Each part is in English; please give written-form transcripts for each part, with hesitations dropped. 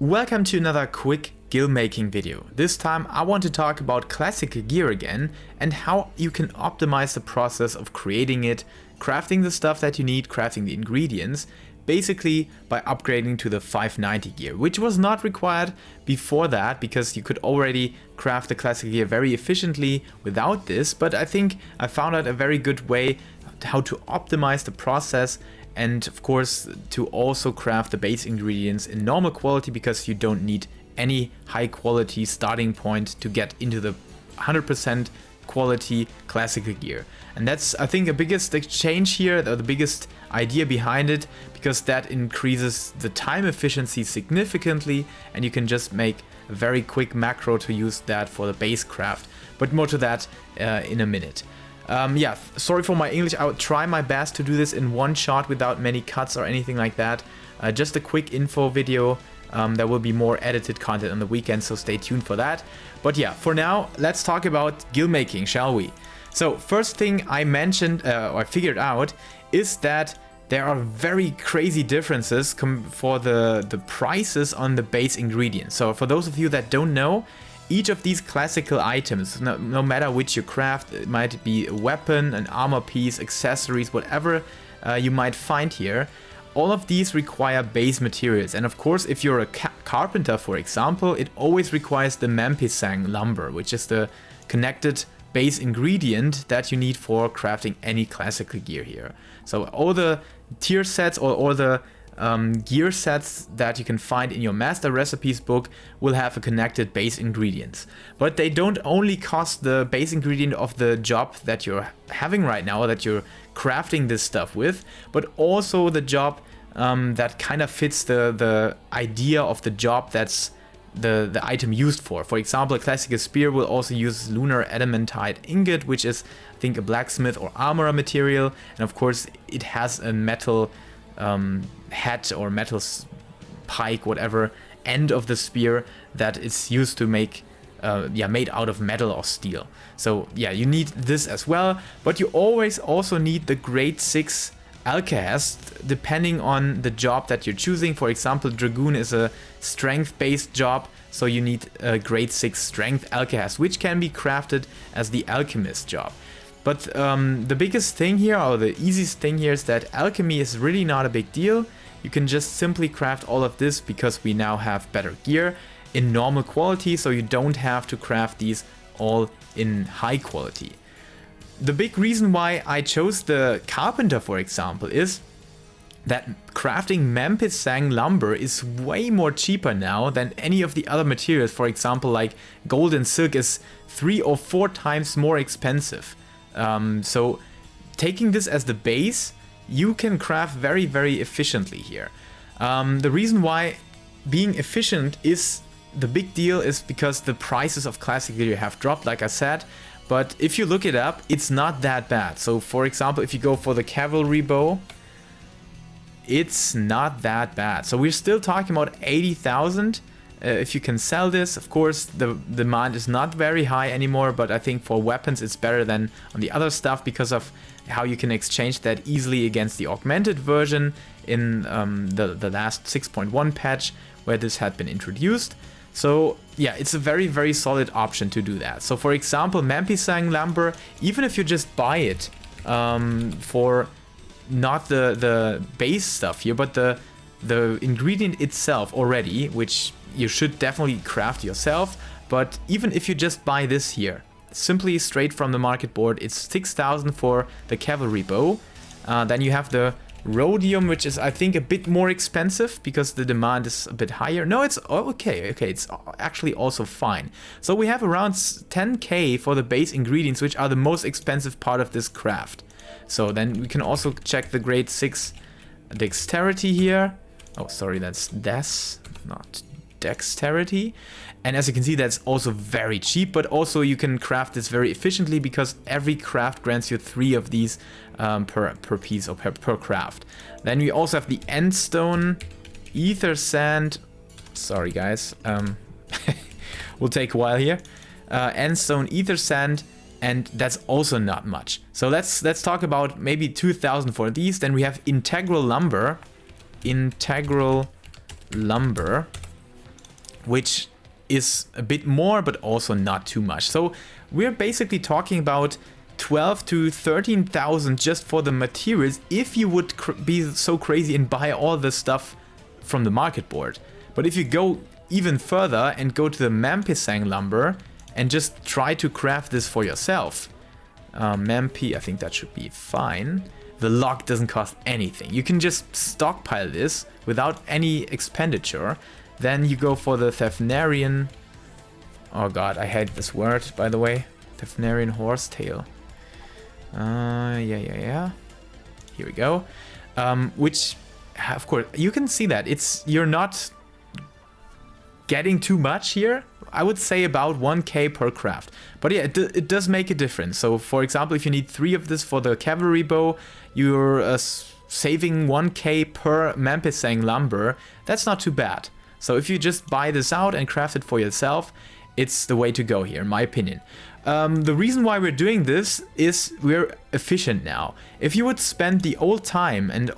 Welcome to another quick Gil-making video. This time I want to talk about classic gear again and how you can optimize the process of creating it, crafting the stuff that you need, crafting the ingredients, basically by upgrading to the 590 gear, which was not required before that because you could already craft the classic gear very efficiently without this, but I think I found out a very good way how to optimize the process and of course to also craft the base ingredients in normal quality because you don't need any high quality starting point to get into the 100% quality classic gear. And that's, I think, the biggest change here, or the biggest idea behind it, because that increases the time efficiency significantly and you can just make a very quick macro to use that for the base craft. But more to that in a minute. Yeah, sorry for my English. I will try my best to do this in one shot without many cuts or anything like that. Just a quick info video. There will be more edited content on the weekend, so stay tuned for that. But yeah, for now, let's talk about Gil-making, shall we? So first thing I mentioned, or I figured out, is that there are very crazy differences for the prices on the base ingredients. So for those of you that don't know, each of these classical items, no matter which you craft, it might be a weapon, an armor piece, accessories, whatever you might find here, all of these require base materials. And of course, if you're a carpenter, for example, it always requires the Mampisang lumber, which is the connected base ingredient that you need for crafting any classical gear here. So all the tier sets or all the gear sets that you can find in your master recipes book will have a connected base ingredients, but they don't only cost the base ingredient of the job that you're having right now, that you're crafting this stuff with, but also the job that kind of fits the idea of the job that's the item used for. For example, a classic spear will also use lunar adamantite ingot, which is, I think, a blacksmith or armorer material, and of course it has a metal hat or metal pike, whatever, end of the spear that is used to make made out of metal or steel. So yeah, you need this as well, but you always also need the grade 6 alkahest depending on the job that you're choosing. For example, Dragoon is a strength based job, so you need a grade 6 strength alkahest, which can be crafted as the alchemist job. But the biggest thing here, or the easiest thing here, is that alchemy is really not a big deal. You can just simply craft all of this because we now have better gear in normal quality, so you don't have to craft these all in high quality. The big reason why I chose the carpenter, for example, is that crafting Mampisang lumber is way more cheaper now than any of the other materials. For example, like gold and silk is 3 or 4 times more expensive. So taking this as the base, you can craft very, very efficiently here. The reason why being efficient is the big deal is because the prices of classic gear have dropped, like I said. But if you look it up, it's not that bad. So for example, if you go for the cavalry bow, it's not that bad. So we're still talking about 80,000. If you can sell this, of course, the demand is not very high anymore, but I think for weapons it's better than on the other stuff because of how you can exchange that easily against the augmented version in the last 6.1 patch where this had been introduced. So yeah, it's a very, very solid option to do that. So for example, Mampisang lumber, even if you just buy it for not the base stuff here, but the ingredient itself already, which you should definitely craft yourself. But even if you just buy this here, simply straight from the market board, it's 6,000 for the cavalry bow. Then you have the rhodium, which is, I think, a bit more expensive because the demand is a bit higher. No, it's okay, it's actually also fine. So we have around 10k for the base ingredients, which are the most expensive part of this craft. So then we can also check the grade 6 dexterity here. Oh, sorry, that's des, not dexterity. And as you can see, that's also very cheap, but also you can craft this very efficiently because every craft grants you 3 of these per piece or per craft. Then we also have the endstone, ether sand. Sorry guys, will take a while here. Endstone, ether sand, and that's also not much. So let's talk about maybe 2,000 for these. Then we have integral lumber. which is a bit more, but also not too much. So we're basically talking about 12 to 13,000 just for the materials if you would be so crazy and buy all the stuff from the market board. But if you go even further and go to the Mampisang lumber and just try to craft this for yourself, Mampi, I think that should be fine. The log doesn't cost anything. You can just stockpile this without any expenditure. Then you go for the Tefnarian. Oh god, I hate this word, by the way. Tefnarian horsetail. Yeah. Here we go. Which, of course, you can see that you're not getting too much here. I would say about 1k per craft. But yeah, it does make a difference. So, for example, if you need 3 of this for the cavalry bow, you're saving 1k per Mampisang lumber. That's not too bad. So if you just buy this out and craft it for yourself, it's the way to go here, in my opinion. The reason why we're doing this is we're efficient now. If you would spend the old time and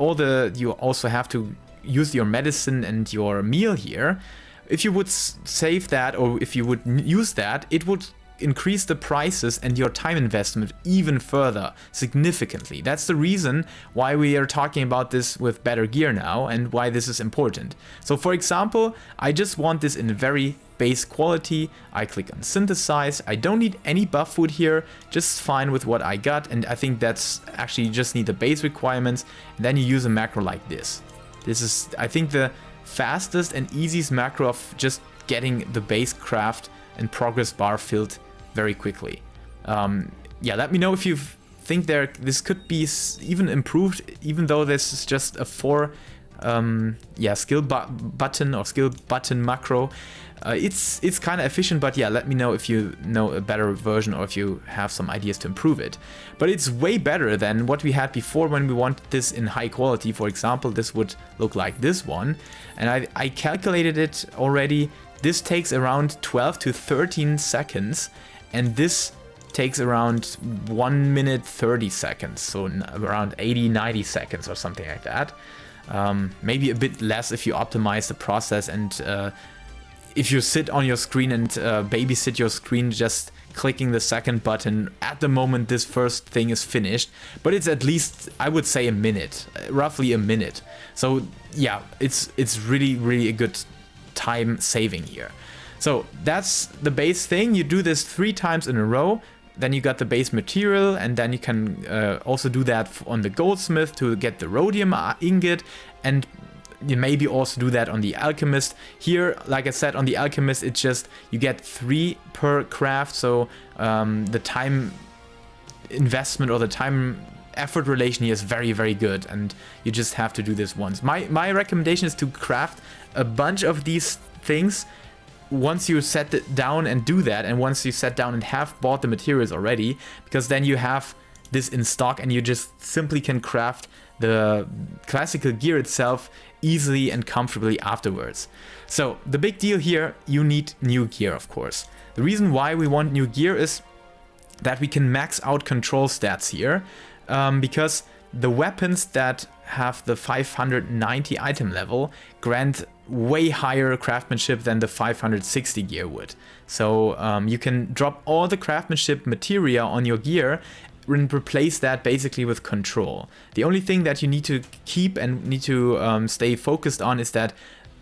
you also have to use your medicine and your meal here, if you would save that, or if you would use that, it would increase the prices and your time investment even further, significantly. That's the reason why we are talking about this with better gear now and why this is important. So for example, I just want this in very base quality. I click on synthesize. I don't need any buff food here, just fine with what I got, and I think that's actually, you just need the base requirements, and then you use a macro like this. This is, I think, the fastest and easiest macro of just getting the base craft and progress bar filled very quickly. Yeah, let me know if you think this could be even improved, even though this is just a 4 skill button or skill button macro. It's kind of efficient, but yeah, let me know if you know a better version or if you have some ideas to improve it. But it's way better than what we had before when we wanted this in high quality. For example, this would look like this one, and I calculated it already. This takes around 12 to 13 seconds, and this takes around 1 minute 30 seconds, so around 80-90 seconds or something like that. Maybe a bit less if you optimize the process and if you sit on your screen and babysit your screen, just clicking the second button at the moment this first thing is finished. But it's at least, I would say, a minute, roughly a minute. So yeah, it's really a good time saving here. So that's the base thing. You do this 3 times in a row, then you got the base material, and then you can also do that on the goldsmith to get the rhodium ingot, and you maybe also do that on the alchemist. Here, like I said, on the alchemist, it's just you get 3 per craft, so the time investment or the time effort relation here is very good, and you just have to do this once. My recommendation is to craft a bunch of these things once you set it down and do that, and once you set down and have bought the materials already, because then you have this in stock and you just simply can craft the classical gear itself easily and comfortably afterwards. So the big deal here, you need new gear, of course. The reason why we want new gear is that we can max out control stats here, because the weapons that have the 590 item level grant way higher craftsmanship than the 560 gear would. So you can drop all the craftsmanship materia on your gear and replace that basically with control. The only thing that you need to keep and need to stay focused on is that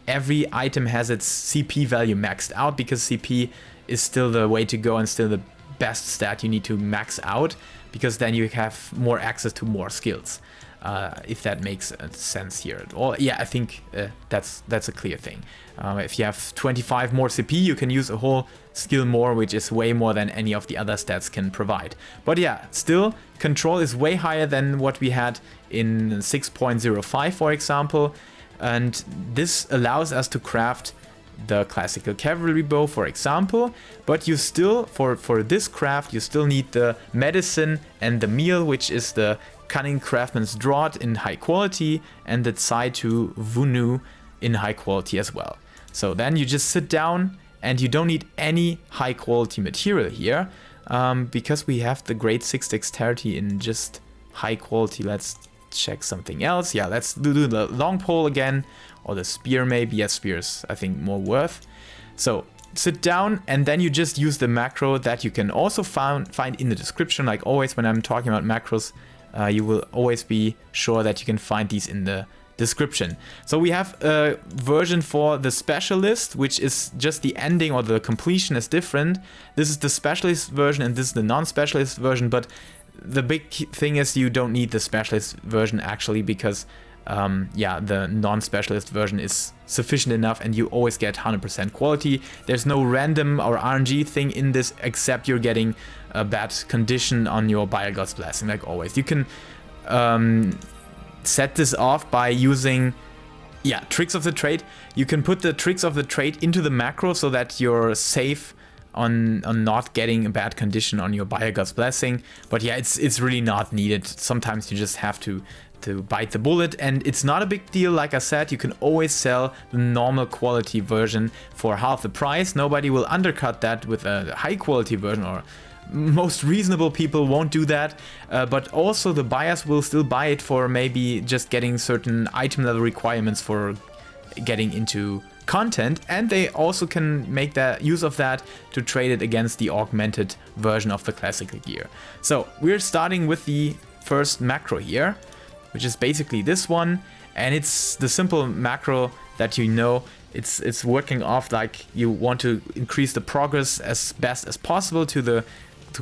every item has its CP value maxed out, because CP is still the way to go and still the best stat you need to max out, because then you have more access to more skills. If that makes sense here at all. Yeah, I think that's a clear thing. If you have 25 more CP, you can use a whole skill more, which is way more than any of the other stats can provide. But yeah, still, control is way higher than what we had in 6.05, for example. And this allows us to craft the classical cavalry bow, for example, but you still, for this craft, you still need the medicine and the meal, which is the Cunning Craftsman's Draught in high quality, and the Tsai-Tu Vunu in high quality as well. So then you just sit down and you don't need any high quality material here, because we have the grade 6 dexterity in just high quality. Let's check something else. Yeah, let's do the long pole again, or the spear maybe. Yeah, spears I think more worth. So sit down and then you just use the macro that you can also find in the description. Like always when I'm talking about macros, you will always be sure that you can find these in the description. So we have a version for the specialist, which is just the ending or the completion is different. This is the specialist version and this is the non-specialist version, but the big thing is you don't need the specialist version actually, because yeah, the non-specialist version is sufficient enough and you always get 100% quality. There's no random or RNG thing in this, except you're getting a bad condition on your Bile-God's Blessing, like always. You can set this off by using, yeah, tricks of the trade. You can put the tricks of the trade into the macro so that you're safe on not getting a bad condition on your Bile-God's Blessing. But yeah, it's really not needed. Sometimes you just have to bite the bullet, and it's not a big deal. Like I said, you can always sell the normal quality version for half the price. Nobody will undercut that with a high quality version, or most reasonable people won't do that, but also the buyers will still buy it for maybe just getting certain item level requirements for getting into content, and they also can make that use of that to trade it against the augmented version of the classical gear. So we're starting with the first macro here, which is basically this one, and it's the simple macro that you know. It's working off like you want to increase the progress as best as possible to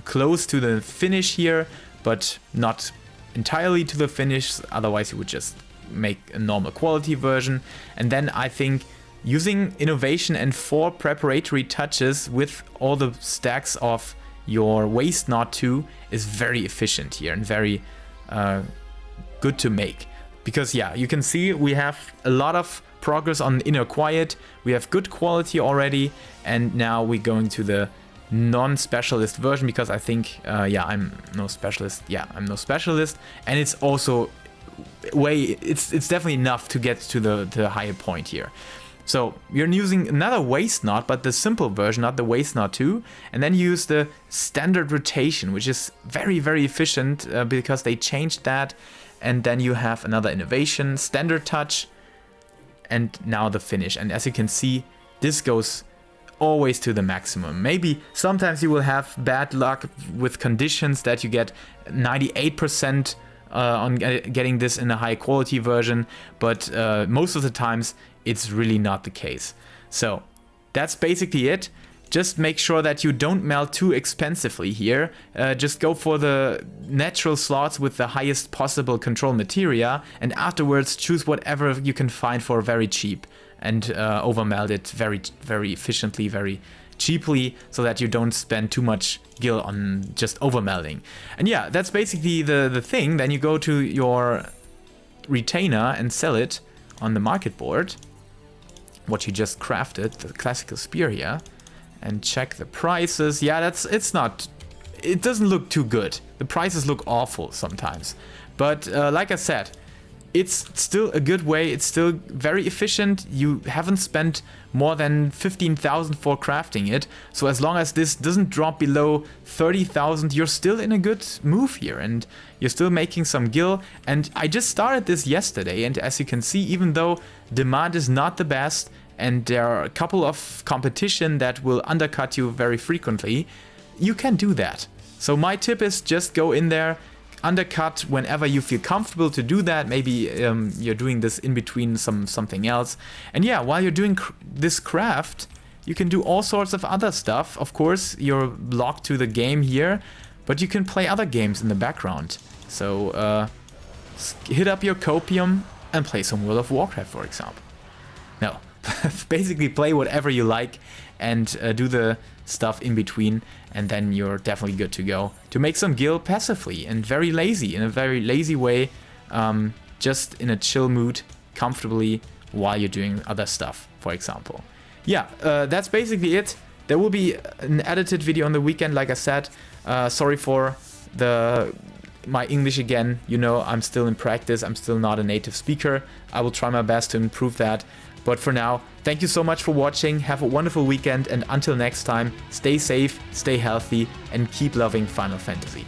close to the finish here, but not entirely to the finish, otherwise you would just make a normal quality version. And then I think using innovation and 4 preparatory touches with all the stacks of your waste knot 2 is very efficient here and very good to make, because yeah, you can see we have a lot of progress on Inner Quiet, we have good quality already, and now we're going to the non-specialist version, because I think yeah, I'm no specialist, and it's also it's definitely enough to get to the higher point here. So you're using another waste knot, but the simple version, not the waste knot 2, and then you use the standard rotation, which is very, very efficient because they changed that. And then you have another innovation, standard touch, and now the finish. And as you can see, this goes always to the maximum. Maybe sometimes you will have bad luck with conditions that you get 98% on getting this in a high quality version, but most of the times it's really not the case. So that's basically it. Just make sure that you don't melt too expensively here. Just go for the natural slots with the highest possible control materia, and afterwards choose whatever you can find for very cheap and overmelt it very, very efficiently, very cheaply, so that you don't spend too much gil on just overmelting. And yeah, that's basically the thing. Then you go to your retainer and sell it on the market board, what you just crafted, the classical spear here, and check the prices. Yeah, it doesn't look too good. The prices look awful sometimes. But like I said, it's still a good way. It's still very efficient. You haven't spent more than 15,000 for crafting it. So as long as this doesn't drop below 30,000, you're still in a good move here, and you're still making some gil. And I just started this yesterday, and as you can see, even though demand is not the best, and there are a couple of competition that will undercut you very frequently, you can do that. So my tip is just go in there, undercut whenever you feel comfortable to do that. Maybe you're doing this in between something else. And yeah, while you're doing this craft, you can do all sorts of other stuff. Of course, you're locked to the game here, but you can play other games in the background. So hit up your copium and play some World of Warcraft, for example. No. Basically play whatever you like and do the stuff in between, and then you're definitely good to go to make some gil passively and very lazy, in a very lazy way, just in a chill mood, comfortably, while you're doing other stuff, for example. Yeah, that's basically it. There will be an edited video on the weekend, like I said. Sorry for my English again. You know, I'm still in practice. I'm still not a native speaker. I will try my best to improve that. But for now, thank you so much for watching. Have a wonderful weekend, and until next time, stay safe, stay healthy, and keep loving Final Fantasy.